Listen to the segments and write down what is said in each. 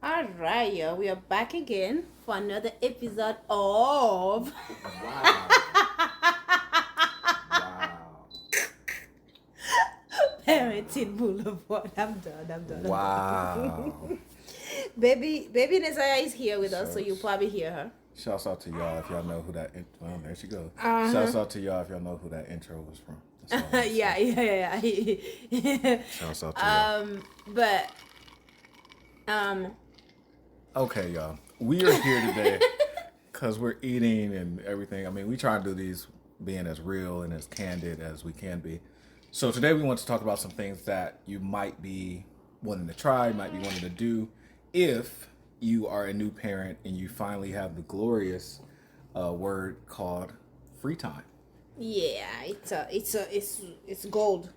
All right, yo, we are back again for another episode of Wow. Wow. Parenting Boulevard. I'm done. Wow. Baby Nesaya is here with us, so you'll probably hear her. Shouts out to y'all if y'all know who that. Well, there she goes. Uh-huh. Shouts out to y'all if y'all know who that intro was from. That's all I'm Yeah. saying. Shouts out to y'all. But Okay, y'all. We are here today because we're eating and everything. I mean, we try to do these being as real and as candid as we can be. So today we want to talk about some things that you might be wanting to try, might be wanting to do if you are a new parent and you finally have the glorious word called free time. yeah, it's gold.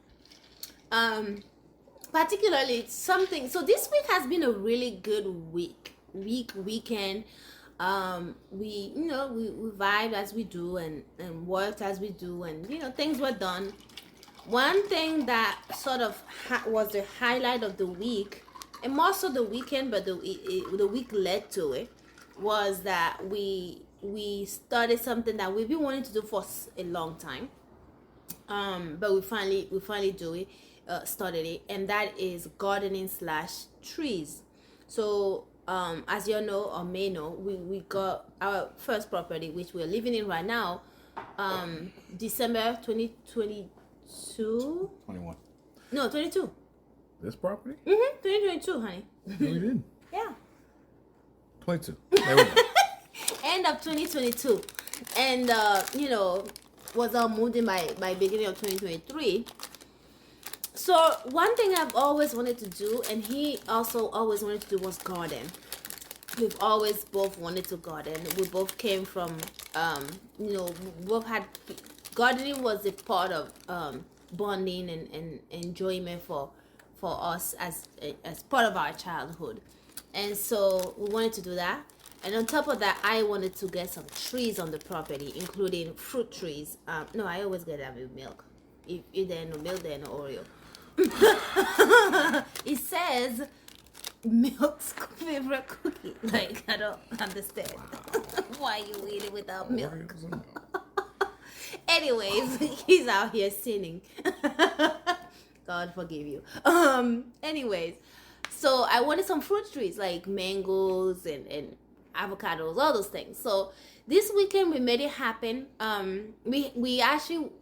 Particularly it's something. So this week has been a really good weekend. We vibed as we do and worked as we do, and things were done. One thing that sort of was the highlight of the week, and more so the weekend, but the week led to it, was that we started something that we've been wanting to do for a long time. But we finally do it. Started it, and that is gardening / trees. So as you know or may know, we got our first property, which we're living in right now, December 2022. 21. No, 22. This property? 2022, honey. No, we didn't. Yeah. 22. There we go. End of 2022, and was all moved in by beginning of 2023. So one thing I've always wanted to do, and he also always wanted to do, was garden. We've always both wanted to garden. We both came from, we both had, gardening was a part of bonding and enjoyment for us as part of our childhood. And so we wanted to do that. And on top of that, I wanted to get some trees on the property, including fruit trees. No, I always get that with milk. If there's no milk, there's no Oreo. It says milk's favorite cookie. Like, I don't understand why you eat it without milk. Anyways, he's out here sinning. God forgive you. Anyways, so I wanted some fruit trees like mangoes and avocados, all those things. So this weekend we made it happen. We actually,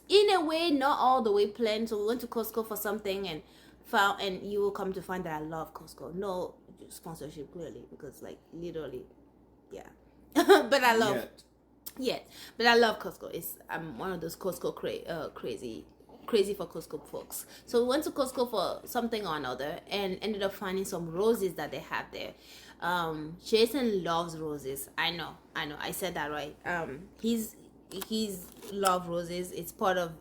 in a way, not all the way planned. So we went to Costco for something and found, and you will come to find that I love Costco. No sponsorship, clearly, because like literally, yeah. But I love, but I love Costco. I'm one of those Costco crazy for Costco folks. So we went to Costco for something or another and ended up finding some roses that they have there. Jason loves roses. I know. I said that right. He's love roses. It's part of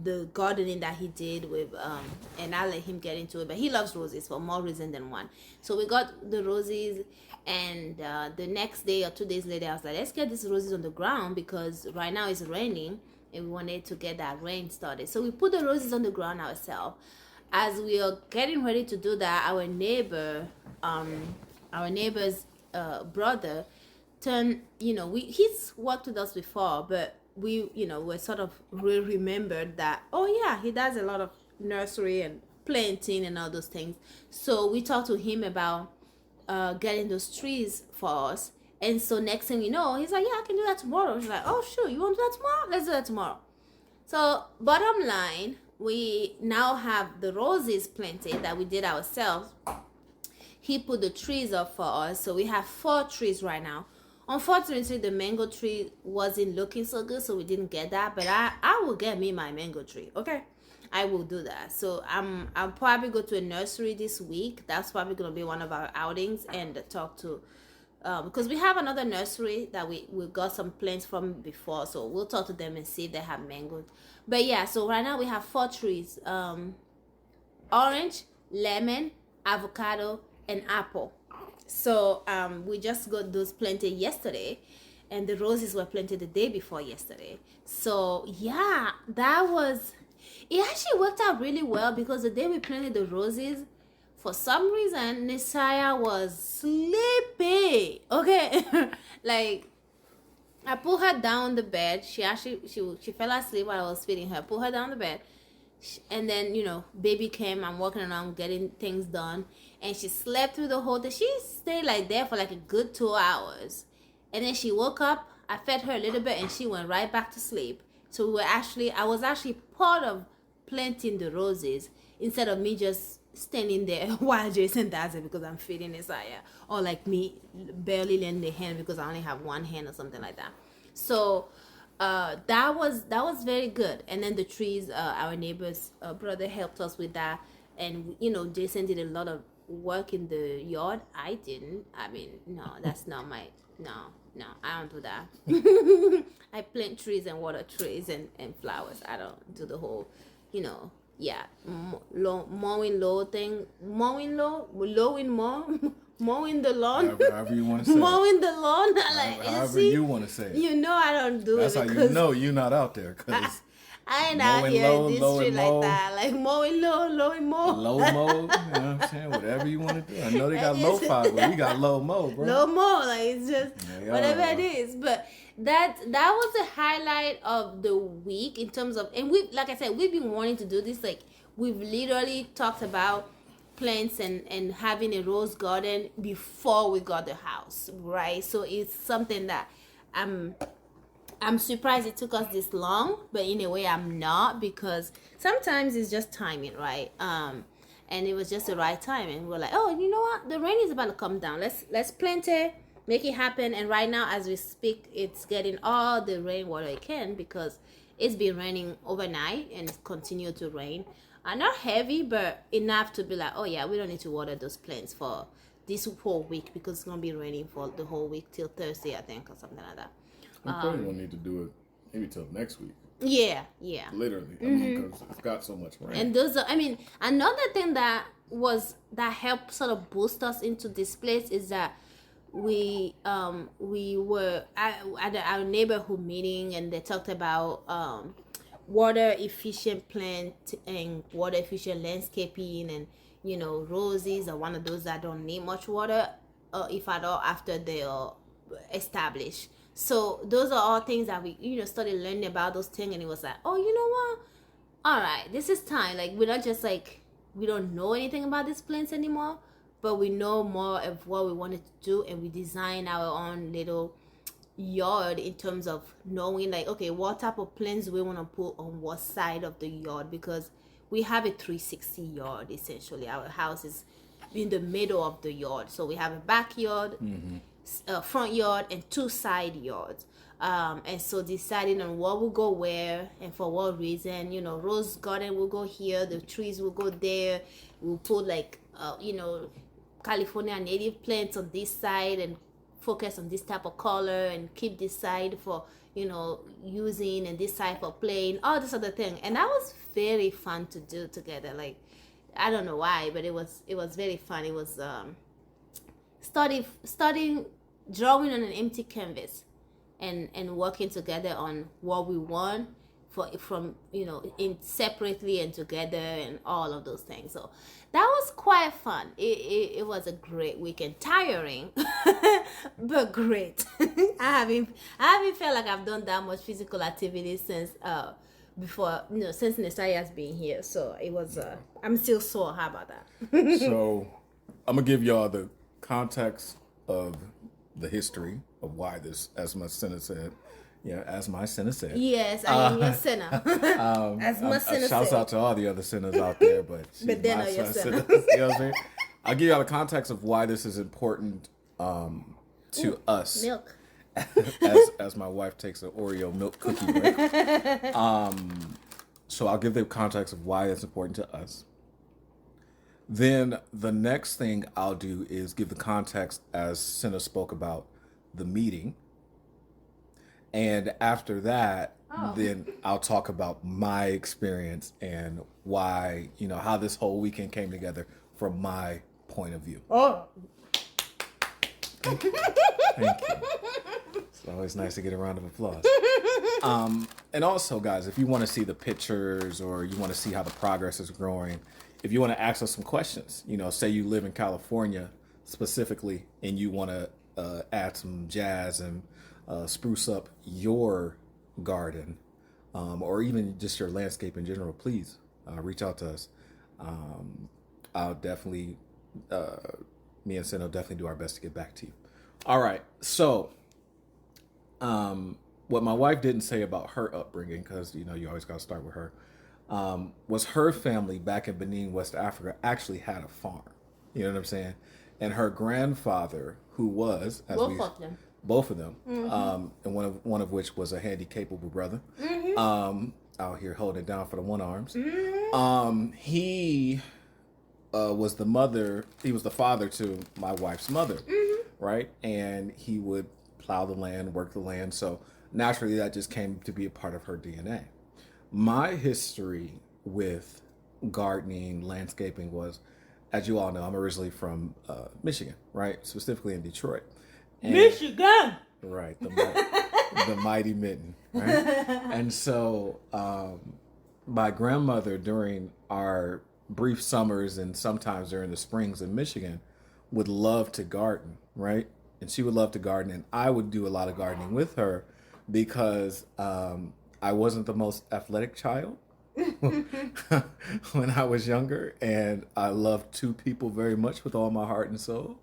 the gardening that he did with and I'll let him get into it, but he loves roses for more reason than one. So we got the roses, and the next day or 2 days later I was like, let's get these roses on the ground, because right now it's raining and we wanted to get that rain started. So we put the roses on the ground ourselves. As we are getting ready to do that, our neighbor's brother he's worked with us before, but we we're sort of remembered that, oh yeah, he does a lot of nursery and planting and all those things. So we talked to him about getting those trees for us. And so next thing you know, he's like, yeah, I can do that tomorrow. He's like, oh sure, you want to do that tomorrow? Let's do that tomorrow. So bottom line, we now have the roses planted that we did ourselves. He put the trees up for us, so we have 4 trees right now. Unfortunately, the mango tree wasn't looking so good, so we didn't get that. But I will get me my mango tree, okay? I will do that. So I'll probably go to a nursery this week. That's probably going to be one of our outings, and talk to, because we have another nursery that we got some plants from before. So we'll talk to them and see if they have mangoes. But yeah, so right now we have 4 trees. Orange, lemon, avocado, and apple. So we just got those planted yesterday, and the roses were planted the day before yesterday. So yeah, it actually worked out really well, because the day we planted the roses, for some reason, Nisaya was sleepy. Okay, like I put her down the bed. She fell asleep while I was feeding her. Put her down the bed, and then baby came. I'm walking around getting things done, and she slept through the whole day. She stayed like there for like a good 2 hours, and then she woke up. I fed her a little bit, and she went right back to sleep. So I was actually part of planting the roses instead of me just standing there while Jason does it because I'm feeding Isaiah, or like me barely lending a hand because I only have one hand or something like that. So that was very good. And then the trees, our neighbor's brother helped us with that, and Jason did a lot of work in the yard. I didn't. I mean, no, that's not my no, I don't do that. I plant trees and water trees and flowers. I don't do the whole mowing the lawn. However you want to say mowing the lawn. Like, however you want to say it. I don't do That's it. That's how you know you're not out there, because I ain't out here in this street like that. Like mowing low, low and mow. Low mo, you know what I'm saying? Whatever you want to do. I know they got low fi, but we got low mo, bro. Low mo, like it's just whatever it is. But that was the highlight of the week in terms of, and like I said, we've been wanting to do this. Like we've literally talked about plants and having a rose garden before we got the house, right? So it's something that I'm surprised it took us this long, but in a way I'm not, because sometimes it's just timing, right? And it was just the right time, and we're like, oh, you know what? The rain is about to come down. Let's plant it, make it happen. And right now, as we speak, it's getting all the rainwater it can, because it's been raining overnight and it's continued to rain. Not heavy, but enough to be like, oh yeah, we don't need to water those plants for this whole week, because it's gonna be raining for the whole week till Thursday, I think, or something like that. We probably won't need to do it maybe till next week. Yeah. Literally, I mean, because it's got so much rain. And those are, another thing that helped sort of boost us into this place is that we were at our neighborhood meeting, and they talked about water efficient plant and water efficient landscaping, and roses are one of those that don't need much water, if at all, after they are established. So those are all things that we started learning about those things, and it was like, oh, you know what, all right, this is time. Like, we're not just like, we don't know anything about these plants anymore, but we know more of what we wanted to do, and we design our own little yard in terms of knowing, like, okay, what type of plants we want to put on what side of the yard, because we have a 360 yard. Essentially, our house is in the middle of the yard, so we have a backyard, front yard, and 2 side yards, and so deciding on what will go where and for what reason. Rose garden will go here, the trees will go there, we'll put like California native plants on this side and focus on this type of color, and keep this side for using, and this side for playing, all this other thing. And that was very fun to do together. Like, I don't know why, but it was very fun. It was studying, drawing on an empty canvas, and working together on what we want from in separately and together, and all of those things. So that was quite fun. It was a great weekend. Tiring, but great. I haven't felt like I've done that much physical activity since before, since Nesaia's been here. So it was I'm still sore. How about that? So I'm gonna give y'all the context of the history of why this, as my sinner said. Yeah, as my sinner said. Yes, I am your sinner. As my sinner shouts said. out to all the other sinners out there, but then are your sinner. You know what I'm saying? I'll give y'all the context of why this is important to us. Milk. as my wife takes an Oreo milk cookie break. So I'll give the context of why it's important to us. Then the next thing I'll do is give the context, as Senna spoke about, the meeting. And after that, then I'll talk about my experience and why, how this whole weekend came together from my point of view. Oh. Thank you. It's always nice to get a round of applause. And also, guys, if you want to see the pictures, or you want to see how the progress is growing, if you want to ask us some questions, say you live in California specifically and you want to add some jazz and spruce up your garden, or even just your landscape in general, please reach out to us. I'll definitely, me and Sin will definitely do our best to get back to you. All right. So, what my wife didn't say about her upbringing, because, you always got to start with her, was her family back in Benin, West Africa, actually had a farm. You know what I'm saying? And her grandfather, who was, both of them, and one of which was a handy, capable brother, out here holding it down for the one arms. He was the father to my wife's mother, right? And he would plow the land, work the land. So naturally, that just came to be a part of her DNA. My history with gardening, landscaping was, as you all know, I'm originally from Michigan, right? Specifically in Detroit. And, Michigan! Right, the mighty mitten, right? And so my grandmother, during our brief summers and sometimes during the springs in Michigan, would love to garden, right? And she would love to garden, and I would do a lot of gardening with her because I wasn't the most athletic child when I was younger, and I loved two people very much with all my heart and soul,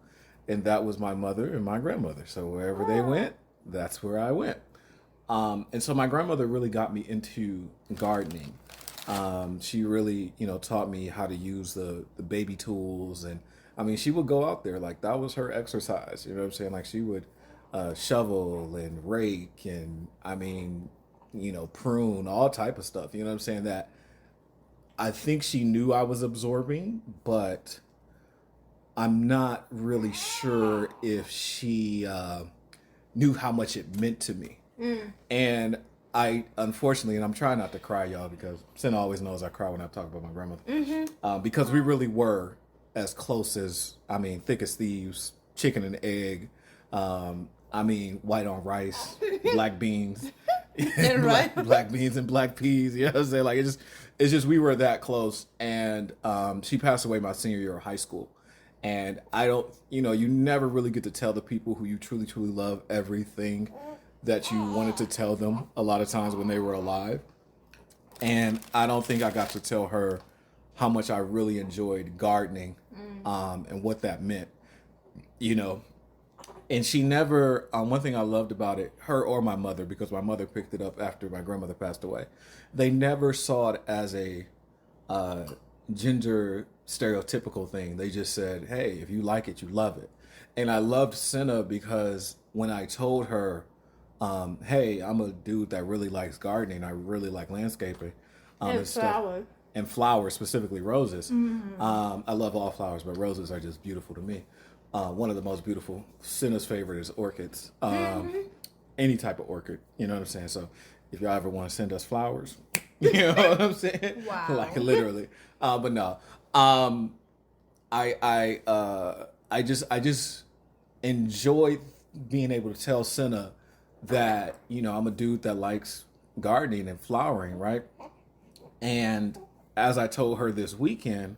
and that was my mother and my grandmother. So wherever they went, that's where I went. And so my grandmother really got me into gardening. She really, taught me how to use the baby tools. And I mean, she would go out there, like that was her exercise. You know what I'm saying? Like she would shovel and rake and prune, all type of stuff. You know what I'm saying? That I think she knew I was absorbing, but I'm not really sure if she knew how much it meant to me. And I, unfortunately, and I'm trying not to cry, y'all, because Sin always knows I cry when I talk about my grandmother. Because we really were as close as, thick as thieves, chicken and egg, white on rice, black beans, black beans and black peas. You know what I'm saying? Like it's just we were that close. And she passed away my senior year of high school. And I don't, you never really get to tell the people who you truly, truly love everything that you wanted to tell them a lot of times when they were alive. And I don't think I got to tell her how much I really enjoyed gardening, and what that meant, And she never, one thing I loved about it, her or my mother, because my mother picked it up after my grandmother passed away, they never saw it as a gender stereotypical thing. They just said, hey, if you like it, you love it. And I loved Senna because when I told her, hey, I'm a dude that really likes gardening, I really like landscaping, and flowers. And flowers, specifically roses. I love all flowers, but roses are just beautiful to me. One of the most beautiful. Senna's favorite is orchids. Any type of orchid, you know what I'm saying? So if y'all ever want to send us flowers, you know what I'm saying? Wow. Like literally. But no. I just enjoy being able to tell Senna that, I'm a dude that likes gardening and flowering, right? And as I told her this weekend,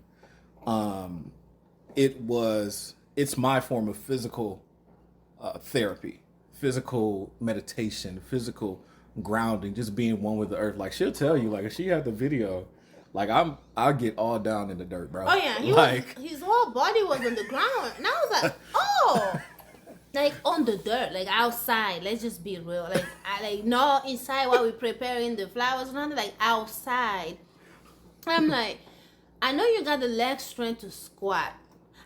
it's my form of physical therapy, physical meditation, physical grounding, just being one with the earth. Like she'll tell you, like if she had the video, like I'll get all down in the dirt, bro. Oh yeah, his whole body was on the ground, and I was like, oh. Like on the dirt, like outside. Let's just be real. Like not inside while we're preparing the flowers or nothing. Like outside. I'm like, I know you got the leg strength to squat.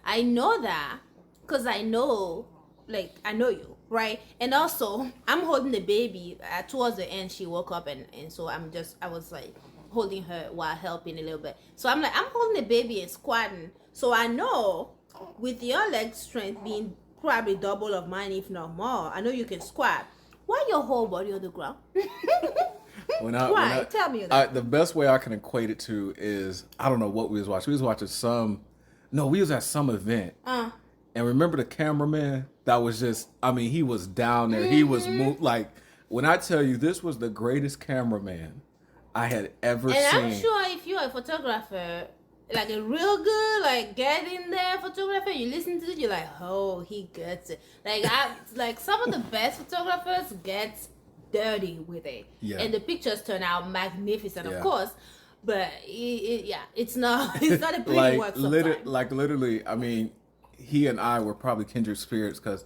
I know that because I know you, right? And also, I'm holding the baby. Towards the end, she woke up, and so I was like holding her while helping a little bit. So I'm like, I'm holding the baby and squatting. So I know with your leg strength being probably double of mine, if not more, I know you can squat. Why your whole body on the ground? Why? Tell me that. The best way I can equate it to is, I don't know what we was watching. We was watching we was at some event. And remember the cameraman that was just, he was down there. He was like, when I tell you this was the greatest cameraman I had ever seen. And I'm sure if you're a photographer, like a real good, like get in there photographer. You listen to it, you're like, oh, he gets it. Like some of the best photographers get dirty with it, and the pictures turn out magnificent, of course. But it's not a pretty work sometimes. Literally, I mean, he and I were probably kindred spirits because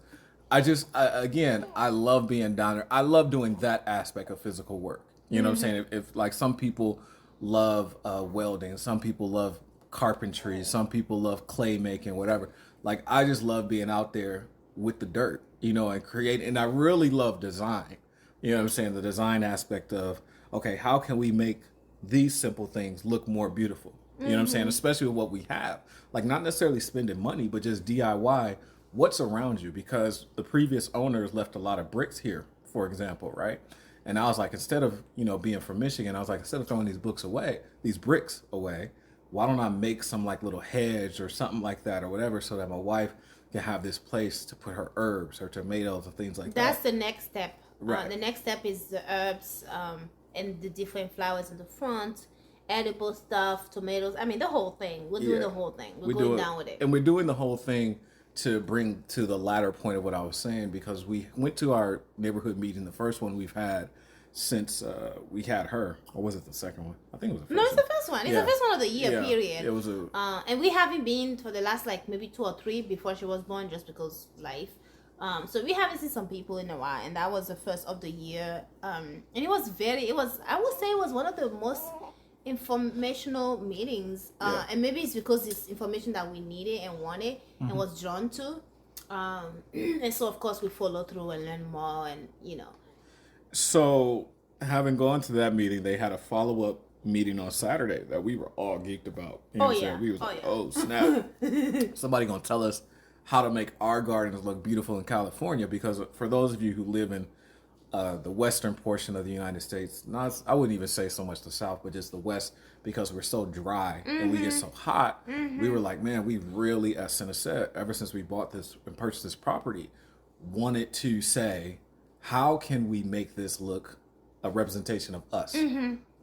I love being down there. I love doing that aspect of physical work. You know what I'm saying? If like some people love welding, some people love carpentry, some people love clay making, whatever. Like I just love being out there with the dirt, and create. And I really love design. You know what I'm saying? The design aspect of, okay, how can we make these simple things look more beautiful? You know what I'm saying? Especially with what we have. Like not necessarily spending money, but just DIY what's around you, because the previous owners left a lot of bricks here, for example, right? And I was like, instead of, being from Michigan, I was like, instead of throwing these bricks away, why don't I make some like little hedge or something like that or whatever, so that my wife can have this place to put her herbs, her tomatoes and things like that. That's the next step. Right. The next step is the herbs and the different flowers in the front, edible stuff, tomatoes. I mean, the whole thing. We're doing the whole thing. We're going down with it. And we're doing the whole thing to bring to the latter point of what I was saying, because we went to our neighborhood meeting, the first one we've had since we had her. Or was it the second one? I think it was the first one. No, it's the first one. It's the first one of the year, period. It was and we haven't been for the last like maybe 2 or 3 before she was born, just because life. So we haven't seen some people in a while, and that was the first of the year. And I would say it was one of the most informational meetings. And maybe it's because it's information that we needed and wanted and was drawn to. And so of course we follow through and learn more, and So having gone to that meeting, they had a follow-up meeting on Saturday that we were all geeked about. We was oh snap. Somebody gonna tell us how to make our gardens look beautiful in California, because for those of you who live in the western portion of the United States, I wouldn't even say so much the South, but just the West, because we're so dry and we get so hot, we were like, man, we really, as Senna said, ever since we bought this and purchased this property, wanted to say, how can we make this look a representation of us?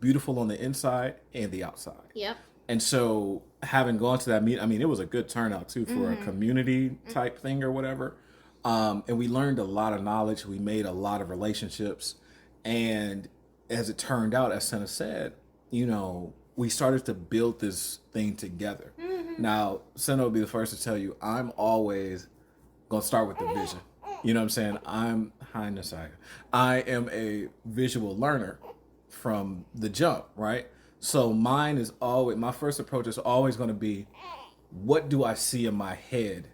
Beautiful on the inside and the outside. Yep. And so having gone to that meeting, I mean, it was a good turnout too for a community type thing or whatever. And we learned a lot of knowledge. We made a lot of relationships. And as it turned out, as Senna said, we started to build this thing together. Now, Senna will be the first to tell you, I'm always going to start with the vision. You know what I'm saying? I am a visual learner from the jump, right? So my first approach is always going to be, what do I see in my head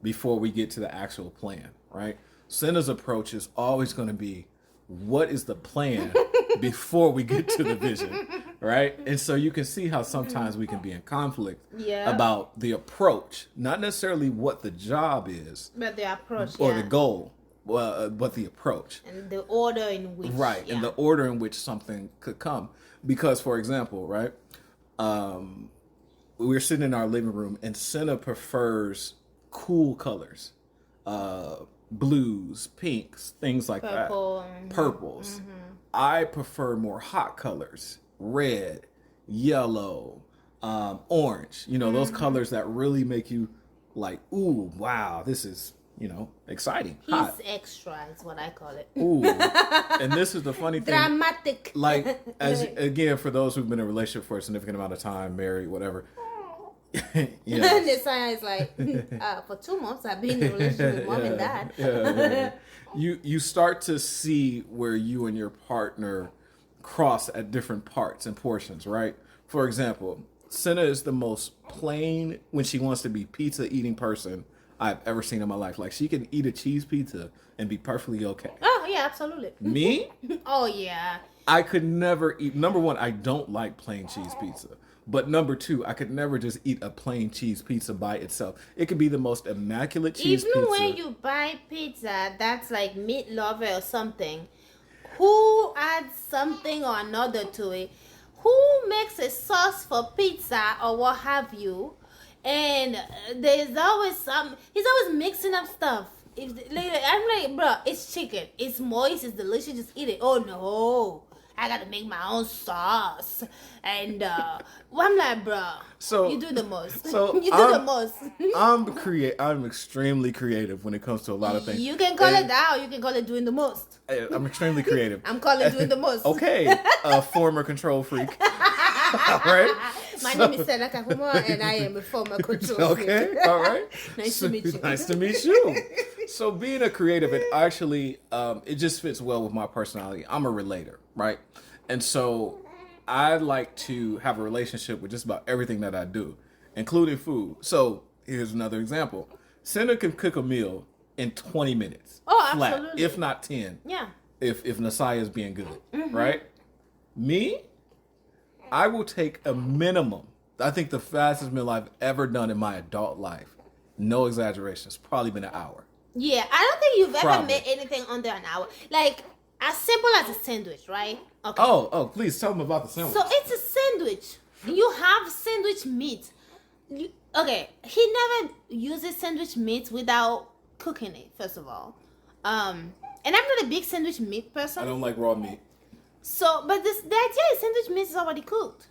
before we get to the actual plan, right? Senna's approach is always going to be, what is the plan before we get to the vision, right? And so you can see how sometimes we can be in conflict about the approach, not necessarily what the job is, but the approach or the goal, but the approach and the order in which and the order in which something could come. Because, for example, right, we were sitting in our living room, and Senna prefers cool colors, blues, pinks, things like Purple, that, purples. I prefer more hot colors, red, yellow, orange. Those colors that really make you like, ooh, wow, this is exciting. He's hot. Extra is what I call it. Ooh, and this is the funny thing. Dramatic. Like, again, for those who've been in a relationship for a significant amount of time, married, whatever. This sign is like, for 2 months I've been in a relationship with mom and dad. You start to see where you and your partner cross at different parts and portions, right? For example, Senna is the most plain, when she wants to be, pizza eating person I've ever seen in my life. Like, she can eat a cheese pizza and be perfectly okay. Oh yeah, absolutely. Me? Oh yeah. I could never eat. Number one, I don't like plain cheese pizza. But number two, I could never just eat a plain cheese pizza by itself. It could be the most immaculate cheese pizza. Even when you buy pizza that's like meat lover or something, who adds something or another to it? Who makes a sauce for pizza or what have you? And there's always he's always mixing up stuff. I'm like, bro, it's chicken. It's moist. It's delicious. Just eat it. Oh no. I gotta make my own sauce. And I'm like, bro, So you do the most. So you do the most. I'm extremely creative when it comes to a lot of things. You can call it that, or you can call it doing the most. I'm extremely creative. I'm calling doing the most. Okay, a former control freak. All right. My name is Stella Kakuma, and I am a former control freak. Okay, all right. Nice to meet you. Nice to meet you. So being a creative, it actually, it just fits well with my personality. I'm a relator, right? And so I like to have a relationship with just about everything that I do, including food. So here's another example. Cinda can cook a meal in 20 minutes. Oh, flat, absolutely. if not 10. Yeah. If Nasaya is being good, right? Me, I will take a minimum. I think the fastest meal I've ever done in my adult life, no exaggeration, it's probably been an hour. Yeah, I don't think you've ever Probably. made anything under an hour. Like, as simple as a sandwich, right? Okay. Oh, please tell me about the sandwich. So it's a sandwich. You have sandwich meat. Okay, he never uses sandwich meat without cooking it, first of all. And I'm not a big sandwich meat person. I don't like raw meat. So, but the idea is sandwich meat is already cooked.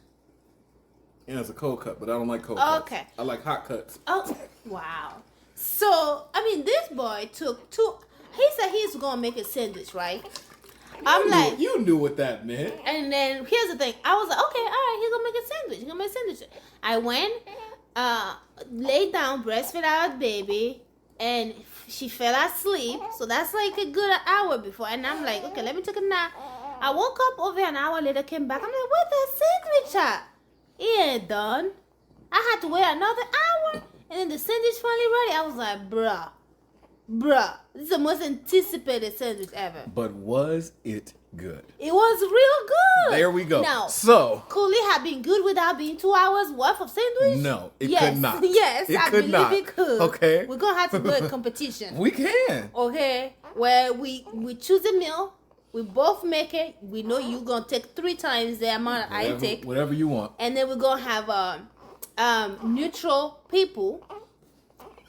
Yeah, it's a cold cut, but I don't like cold cuts. Okay. I like hot cuts. Oh, wow. So, I mean, this boy took two. He said he's going to make a sandwich, right? You knew what that meant. And then here's the thing. I was like, okay, all right, he's gonna make a sandwich. He's gonna make a sandwich. I went, laid down, breastfed our baby, and she fell asleep. So that's like a good hour before. And I'm like, okay, let me take a nap. I woke up over an hour later, came back. I'm like, where's that sandwich at? It ain't done. I had to wait another hour, and then the sandwich finally ready. I was like, bruh, this is the most anticipated sandwich ever. But was it good? It was real good. There we go. Now, So could it have been good without being 2 hours worth of sandwich? no, it yes, could not. Yes, It I could believe not. it could. Okay. We're gonna have to do a competition. we can. Okay, where we choose a meal, we both make it. We know you're gonna take 3 times the amount I take, Whatever you want. and then we're gonna have neutral people.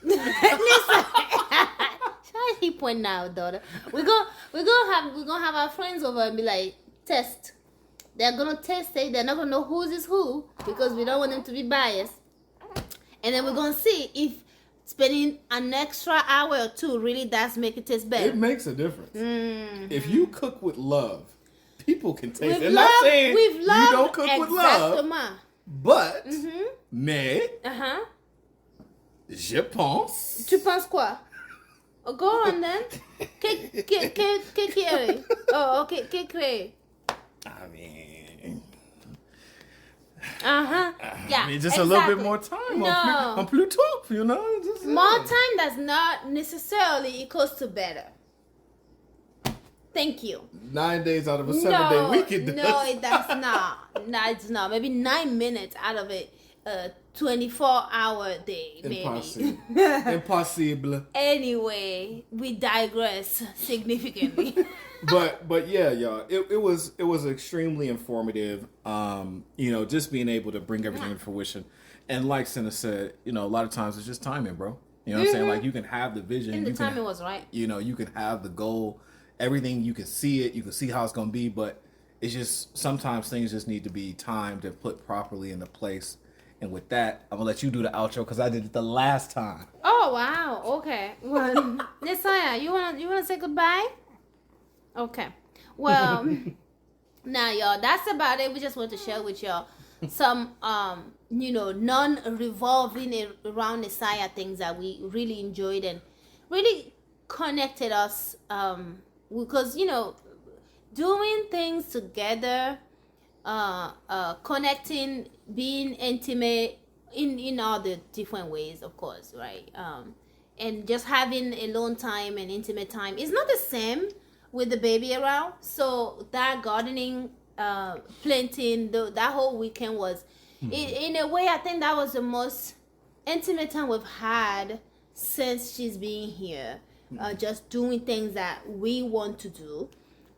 Listen, why he pointing out, daughter? We're gonna have our friends over and be like, test. They're gonna test it. They're not gonna know whose is who because we don't want them to be biased. And then we're gonna see if spending an extra hour or 2 really does make it taste better. It makes a difference. Mm-hmm. If you cook with love, people can taste it. We've I'm not saying we've you loved don't cook with love, exactement. but mais je pense. Tu penses quoi? Oh, go on then. Que quiere? Oh, okay. Que cree? I mean, Yeah. I mean, just a little bit more time. No. On plus top, you know. Just, More time does not necessarily equals to better. Thank you. 9 days out of a 7-day weekend. No, it does not. No, it's not. Maybe 9 minutes out of a 24-hour day. Impossible. Maybe. Impossible. Anyway, we digress significantly. But yeah, y'all, it was extremely informative. Just being able to bring everything to fruition, and like Cinda said, a lot of times it's just timing, bro. You know what I'm saying? Like you can have the vision, And the timing was right. You can have the goal, everything. You can see it, you can see how it's gonna be, but it's just sometimes things just need to be timed and put properly into place. And with that, I'm gonna let you do the outro because I did it the last time. Oh wow! Okay. Well, Nesaya, you wanna say goodbye? Okay. Well, now y'all, that's about it. We just want to share with y'all some non-revolving around Nesaya things that we really enjoyed and really connected us. Because doing things together, connecting, being intimate in all the different ways, of course, right? And just having alone time and intimate time is not the same with the baby around. So that gardening, planting, that whole weekend was, in a way, I think that was the most intimate time we've had since she's been here. Just doing things that we want to do,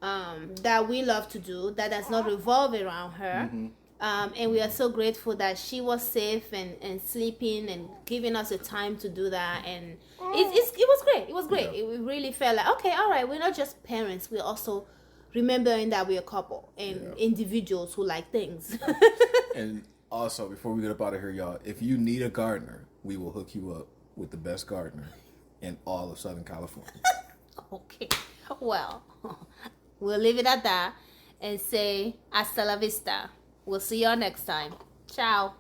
that we love to do, that does not revolve around her. And we are so grateful that she was safe and sleeping and giving us the time to do that. And it was great. It was great. Yeah. We really felt like, okay, all right, we're not just parents. We're also remembering that we're a couple and individuals who like things. And also, before we get up out of here, y'all, if you need a gardener, we will hook you up with the best gardener in all of Southern California. Okay. Well, we'll leave it at that and say hasta la vista. We'll see y'all next time. Ciao.